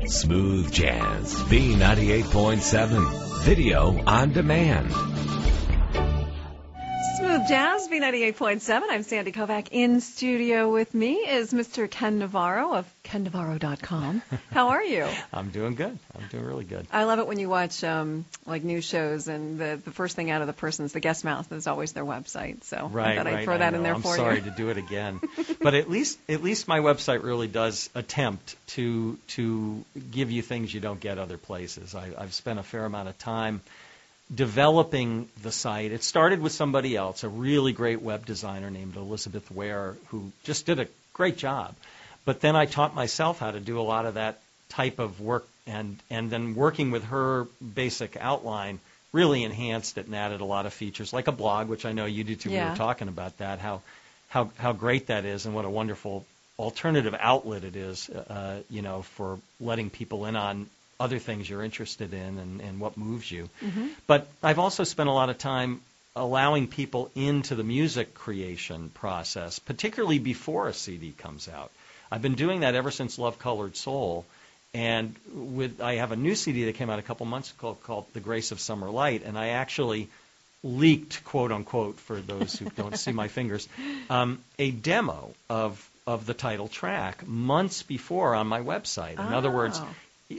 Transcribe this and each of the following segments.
Smooth Jazz, B98.7, video on demand. Smooth Jazz, B98.7. I'm Sandy Kovac. In studio with me is Mr. Ken Navarro of KenNavarro.com. How are you? I'm doing good. I'm doing really good. I love it when you watch like news shows and the first thing out of the person's the guest mouth is always their website. So I thought I'd throw that in there for you. I'm sorry to do it again, but at least my website really does attempt to give you things you don't get other places. I've spent a fair amount of time developing the site. It started with somebody else, a really great web designer named Elizabeth Ware, who just did a great job. But then I taught myself how to do a lot of that type of work, and then working with her basic outline really enhanced it and added a lot of features, like a blog, which I know you do too. Yeah. We were talking about that, how great that is, and what a wonderful alternative outlet it is, for letting people in on other things you're interested in and what moves you. Mm-hmm. But I've also spent a lot of time allowing people into the music creation process, particularly before a CD comes out. I've been doing that ever since Love Colored Soul, and I have a new CD that came out a couple months ago called The Grace of Summer Light, and I actually leaked, quote unquote, for those who don't see my fingers, a demo of the title track months before on my website. In other words,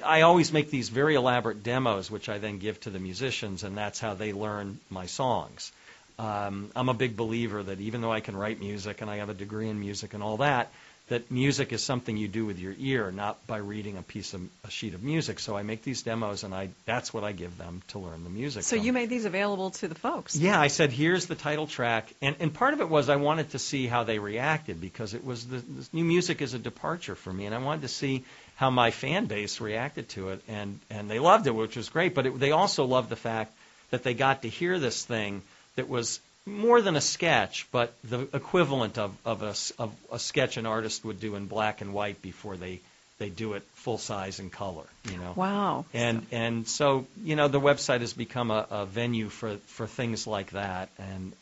I always make these very elaborate demos, which I then give to the musicians, and that's how they learn my songs. I'm a big believer that even though I can write music and I have a degree in music and all that music is something you do with your ear, not by reading a sheet of music. So I make these demos, and that's what I give them to learn the music. So you made these available to the folks? Yeah, I said, here's the title track, and part of it was I wanted to see how they reacted, because it was this new music is a departure for me, and I wanted to see how my fan base reacted to it, and they loved it, which was great. But they also loved the fact that they got to hear this thing that was more than a sketch, but the equivalent of a sketch an artist would do in black and white before they do it full size in color. Wow. And so the website has become a venue for things like that, and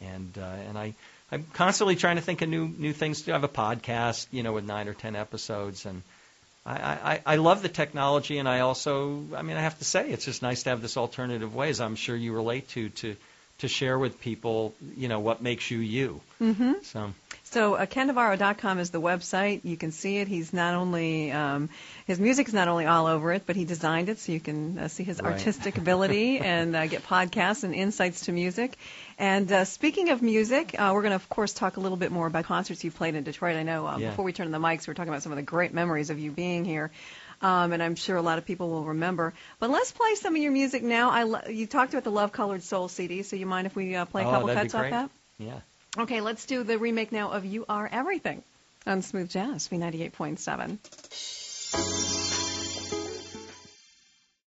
I'm constantly trying to think of new things to do. I have a podcast, with 9 or 10 episodes, and I love the technology, and I have to say, it's just nice to have this alternative ways. I'm sure you relate to share with people, what makes you you. Mm-hmm. So KenNavarro.com is the website. You can see it. He's not only his music is not only all over it, but he designed it, so you can see his artistic ability and get podcasts and insights to music. And speaking of music, we're going to, of course, talk a little bit more about concerts you've played in Detroit. I know before we turn on the mics, we were talking about some of the great memories of you being here. And I'm sure a lot of people will remember. But let's play some of your music now. You talked about the Love Colored Soul CD, so you mind if we play a couple cuts off that? Yeah. Okay, let's do the remake now of You Are Everything on Smooth Jazz, B98.7.